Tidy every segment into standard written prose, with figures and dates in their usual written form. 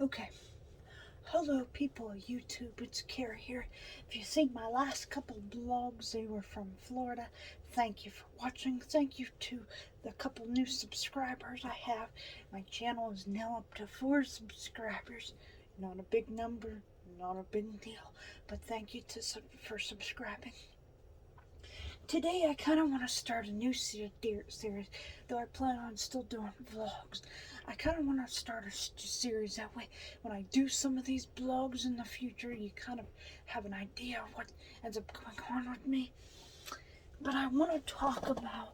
Okay. Hello, people of YouTube. It's Kara here. If you've seen my last couple blogs, they were from Florida. Thank you for watching. Thank you to the couple new subscribers I have. My channel is now up to 4 subscribers. Not a big number, not a big deal, but thank you for subscribing. Today I kind of want to start a new series, though I plan on still doing vlogs. I kind of want to start a series, that way when I do some of these vlogs in the future, you kind of have an idea of what ends up going on with me. But I want to talk about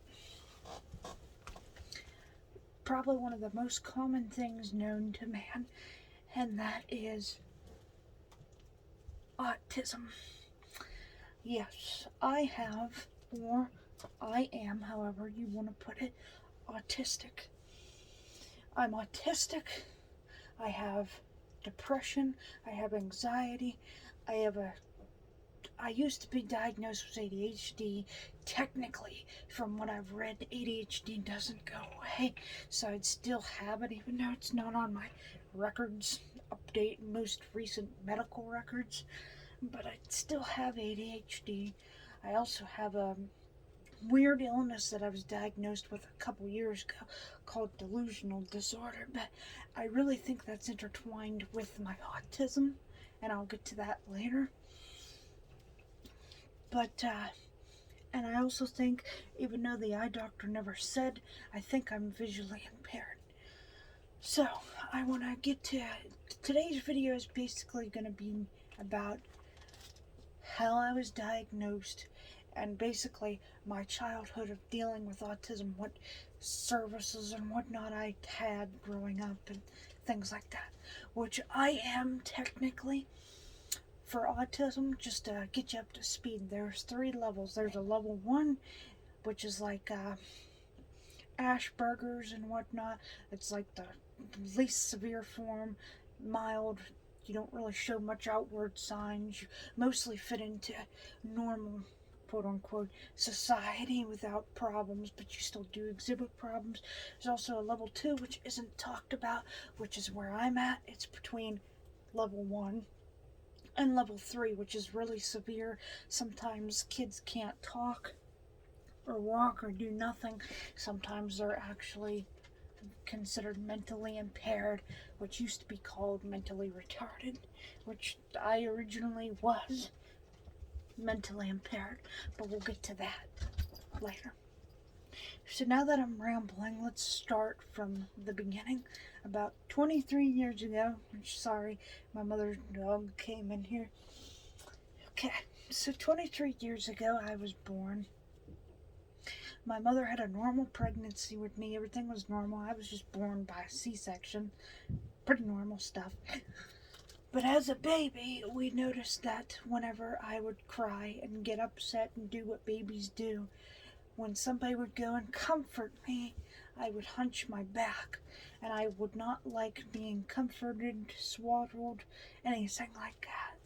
probably one of the most common things known to man, and that is autism. Yes, I have, or I am, however you want to put it, autistic. I'm autistic. I have depression. I have anxiety. I used to be diagnosed with ADHD. Technically, from what I've read, ADHD doesn't go away, so I'd still have it even though it's not on my records, most recent medical records, but I still have ADHD. I also have a weird illness that I was diagnosed with a couple years ago called delusional disorder, but I really think that's intertwined with my autism, and I'll get to that later. But, and I also think, even though the eye doctor never said, I think I'm visually impaired. So, I want to get to, today's video is basically going to be about how I was diagnosed and basically my childhood of dealing with autism, what services and whatnot I had growing up and things like that, which I am technically for autism. Just to get you up to speed, there's 3 levels. There's a level 1, which is like Asperger's and whatnot. It's like the least severe form, mild. You don't really show much outward signs. You mostly fit into normal, quote unquote, society without problems, but you still do exhibit problems. There's also a level 2, which isn't talked about, which is where I'm at. It's between level 1 and level 3, which is really severe. Sometimes kids can't talk or walk or do nothing. Sometimes they're actually considered mentally impaired, which used to be called mentally retarded, which I originally was mentally impaired, but we'll get to that later. So now that I'm rambling, let's start from the beginning. About 23 years ago, sorry, my mother's dog came in here. Okay, so 23 years ago I was born. My mother had a normal pregnancy with me. Everything was normal. I was just born by C-section. Pretty normal stuff. But as a baby, we noticed that whenever I would cry and get upset and do what babies do, when somebody would go and comfort me, I would hunch my back, and I would not like being comforted, swaddled, anything like that.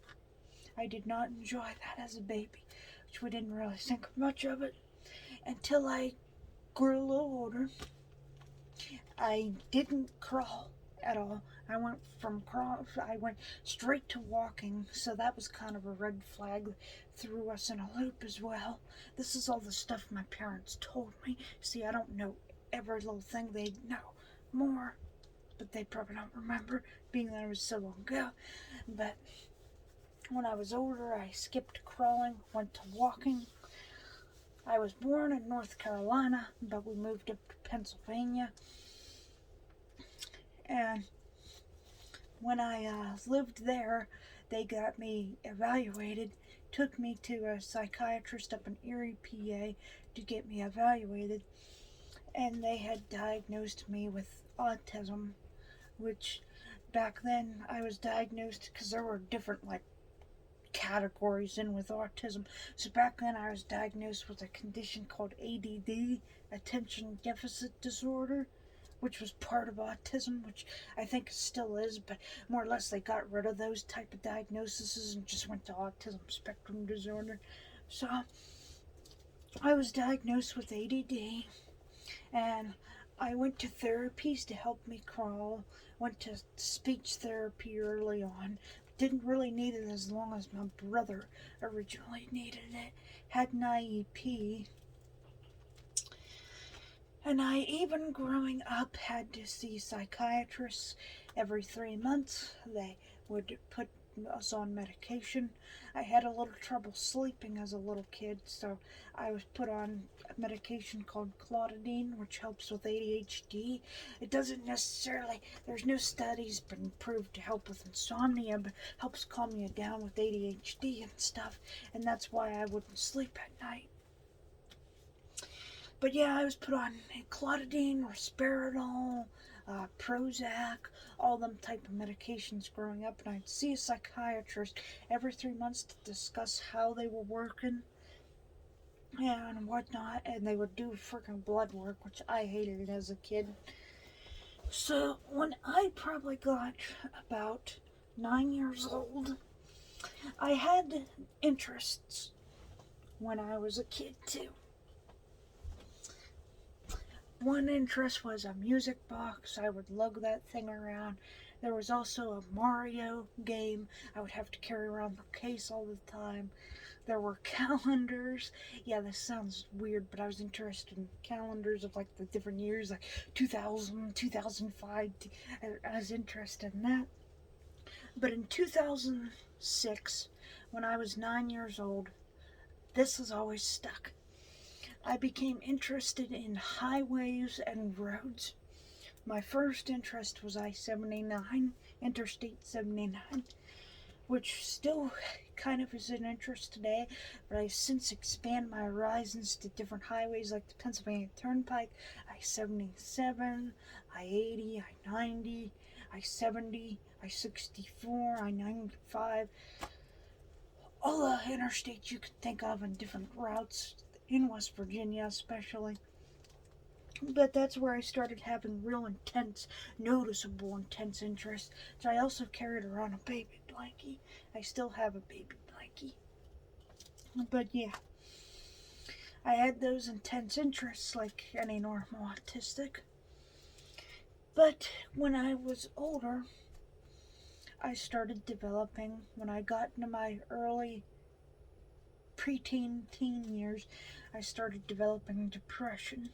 I did not enjoy that as a baby, which we didn't really think much of it until I grew a little older. I didn't crawl at all. I went straight to walking, so that was kind of a red flag, threw us in a loop as well. This is all the stuff my parents told me. See, I don't know every little thing. They know more, but they probably don't remember, being that it was so long ago. But when I was older, I skipped crawling, went to walking. I was born in North Carolina, but we moved up to Pennsylvania. And when I lived there, they got me evaluated, took me to a psychiatrist up in Erie, PA, to get me evaluated. And they had diagnosed me with autism, which back then I was diagnosed because there were different categories in with autism. So back then I was diagnosed with a condition called ADD, attention deficit disorder, which was part of autism, which I think still is, but more or less they got rid of those type of diagnoses and just went to autism spectrum disorder. So I was diagnosed with ADD, and I went to therapies to help me crawl, Went to speech therapy early on. Didn't really need it as long as my brother originally needed it. Had an IEP. And I, even growing up, had to see psychiatrists every 3 months. They would put us on medication. I had a little trouble sleeping as a little kid, so I was put on a medication called clotidine, which helps with ADHD. It doesn't necessarily, there's no studies been proved to help with insomnia, but helps calm you down with ADHD and stuff, and that's why I wouldn't sleep at night. But yeah, I was put on clotidine, risperidol, Prozac, all them type of medications growing up, and I'd see a psychiatrist every 3 months to discuss how they were working and whatnot, and they would do freaking blood work, which I hated as a kid. So when I probably got about 9 years old, I had interests when I was a kid too. One interest was a music box. I would lug that thing around. There was also a Mario game. I would have to carry around the case all the time. There were calendars. Yeah, this sounds weird, but I was interested in calendars of like the different years, like 2000, 2005. I was interested in that. But in 2006, when I was 9 years old, this has always stuck. I became interested in highways and roads. My first interest was I-79, Interstate 79, which still kind of is an interest today, but I've since expanded my horizons to different highways like the Pennsylvania Turnpike, I-77, I-80, I-90, I-70, I-64, I-95, all the interstates you could think of and different routes in West Virginia especially. But that's where I started having real intense, noticeable intense interest. So I also carried around a baby blankie. I still have a baby blankie. But yeah, I had those intense interests like any normal autistic. But when I was older, I started developing, when I got into my early preteen, teen years, I started developing depression.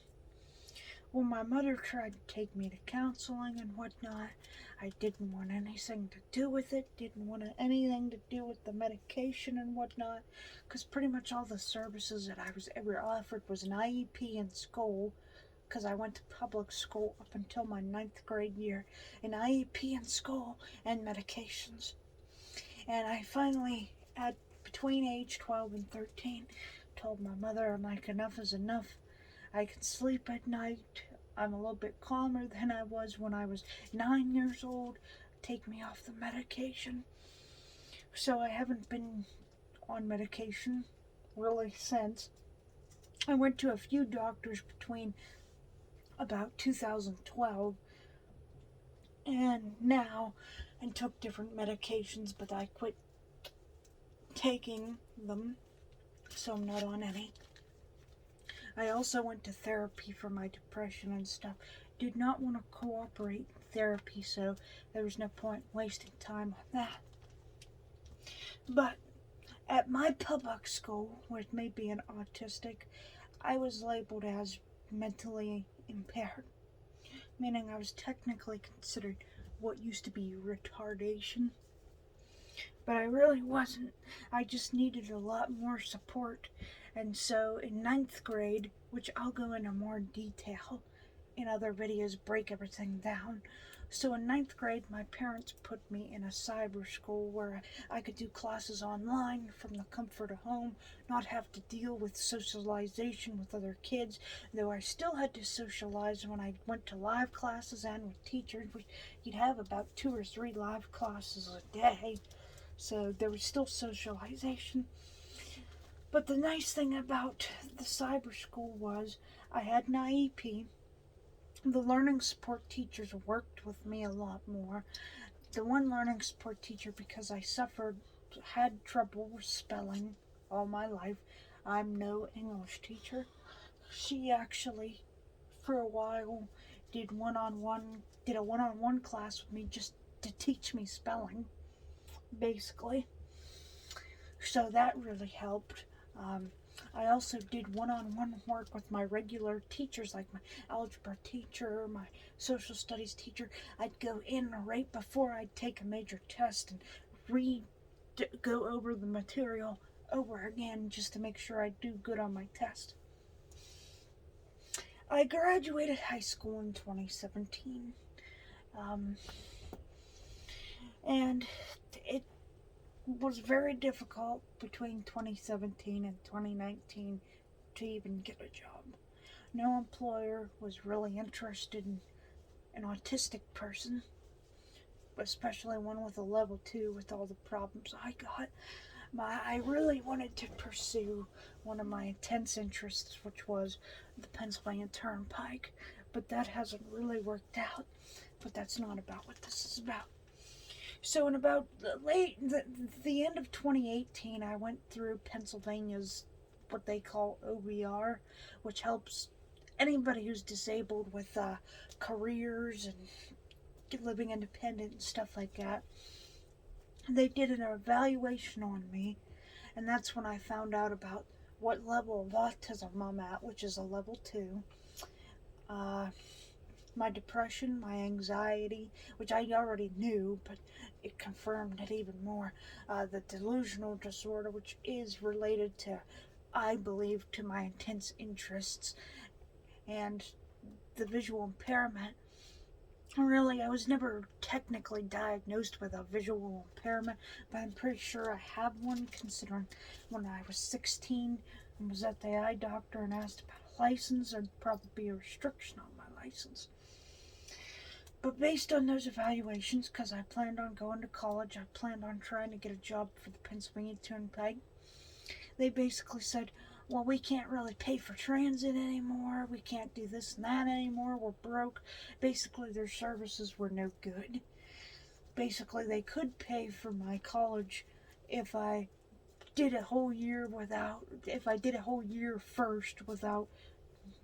Well, my mother tried to take me to counseling and whatnot. I didn't want anything to do with it, didn't want anything to do with the medication and whatnot, because pretty much all the services that I was ever offered was an IEP in school, because I went to public school up until my 9th grade year, an IEP in school, and medications. And I finally, at between age 12 and 13, told my mother, I'm like, enough is enough. I can sleep at night. I'm a little bit calmer than I was when I was 9 years old. Take me off the medication. So I haven't been on medication really since. I went to a few doctors between about 2012 and now and took different medications, but I quit taking them, so I'm not on any. I also went to therapy for my depression and stuff. Did not want to cooperate in therapy, so there was no point wasting time on that. But at my public school, with me being autistic, I was labeled as mentally impaired, meaning I was technically considered what used to be retardation. But I really wasn't. I just needed a lot more support. And so in 9th grade, which I'll go into more detail in other videos, break everything down. So in 9th grade, my parents put me in a cyber school where I could do classes online from the comfort of home, not have to deal with socialization with other kids, though I still had to socialize when I went to live classes and with teachers. You'd have about 2 or 3 live classes a day. So there was still socialization. But the nice thing about the cyber school was I had an IEP. The learning support teachers worked with me a lot more. The one learning support teacher, because I had trouble with spelling all my life. I'm no English teacher. She actually, for a while, did a one-on-one class with me just to teach me spelling, basically. So that really helped. I also did one-on-one work with my regular teachers, like my algebra teacher, my social studies teacher. I'd go in right before I'd take a major test and go over the material over again just to make sure I do good on my test. I graduated high school in 2017, and it was very difficult between 2017 and 2019 to even get a job. No employer was really interested in an autistic person, especially one with a level 2 with all the problems I got. I really wanted to pursue one of my intense interests, which was the Pennsylvania Turnpike, but that hasn't really worked out. But that's not about what this is about. So in about the end of 2018, I went through Pennsylvania's what they call OBR, which helps anybody who's disabled with careers and living independent and stuff like that. They did an evaluation on me, and that's when I found out about what level of autism I'm at, which is a level 2. My depression, my anxiety, which I already knew, but it confirmed it even more. The delusional disorder, which is related to, I believe, to my intense interests, and the visual impairment. Really, I was never technically diagnosed with a visual impairment, but I'm pretty sure I have one, considering when I was 16 and was at the eye doctor and asked about a license, there'd probably be a restriction on my license. But based on those evaluations, because I planned on going to college, I planned on trying to get a job for the Pennsylvania Turnpike, they basically said, well, we can't really pay for transit anymore, we can't do this and that anymore, we're broke. Basically, their services were no good. Basically, they could pay for my college if I did a whole year first without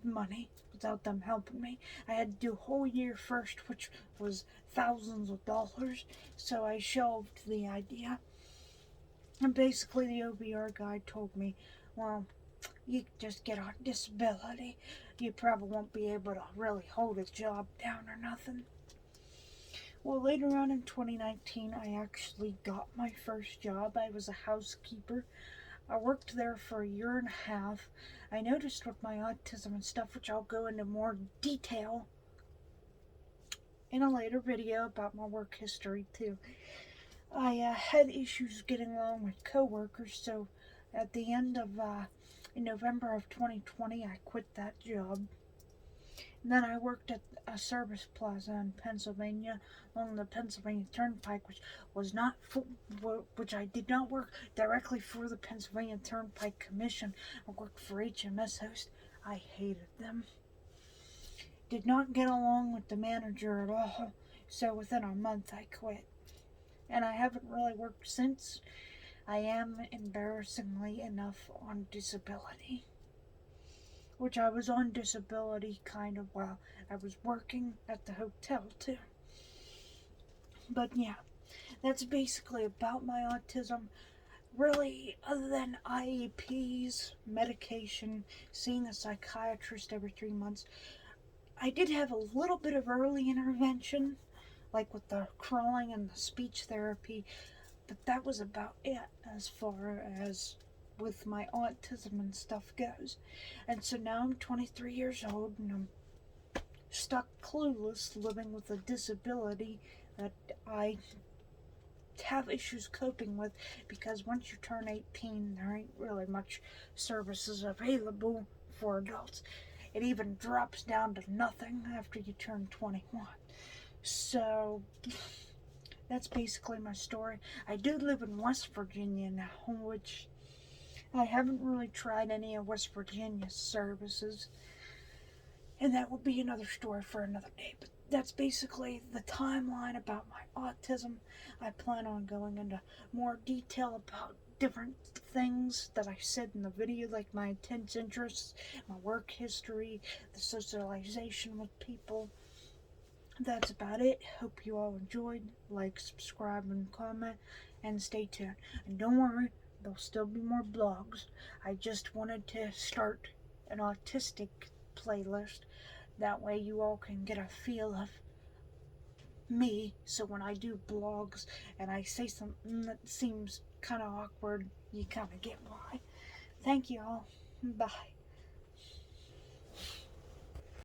money, without them helping me. I had to do a whole year first, which was thousands of dollars, so I shelved the idea. And basically the OBR guy told me, well, you just get on disability. You probably won't be able to really hold a job down or nothing. Well, later on in 2019, I actually got my first job. I was a housekeeper. I worked there for a year and a half. I noticed with my autism and stuff, which I'll go into more detail in a later video about my work history too. I had issues getting along with coworkers, so at the end of in November of 2020, I quit that job. And then I worked at a service plaza in Pennsylvania along the Pennsylvania Turnpike, which I did not work directly for the Pennsylvania Turnpike Commission. I worked for HMS Host. I hated them. Did not get along with the manager at all, so within a month I quit. And I haven't really worked since. I am, embarrassingly enough, on disability. Which I was on disability kind of while I was working at the hotel too. But yeah, that's basically about my autism. Really, other than IEPs, medication, seeing a psychiatrist every 3 months, I did have a little bit of early intervention, like with the crawling and the speech therapy, but that was about it as far as with my autism and stuff goes. And so now I'm 23 years old and I'm stuck clueless living with a disability that I have issues coping with, because once you turn 18 there ain't really much services available for adults. It even drops down to nothing after you turn 21. So that's basically my story. I do live in West Virginia now, which I haven't really tried any of West Virginia's services, and that will be another story for another day. But that's basically the timeline about my autism. I plan on going into more detail about different things that I said in the video, like my intense interests, my work history, the socialization with people, that's about it. Hope you all enjoyed. Like, subscribe, and comment, and stay tuned. And don't worry, there'll still be more blogs. I just wanted to start an autistic playlist. That way you all can get a feel of me. So when I do blogs and I say something that seems kind of awkward, you kind of get why. Thank you all. Bye.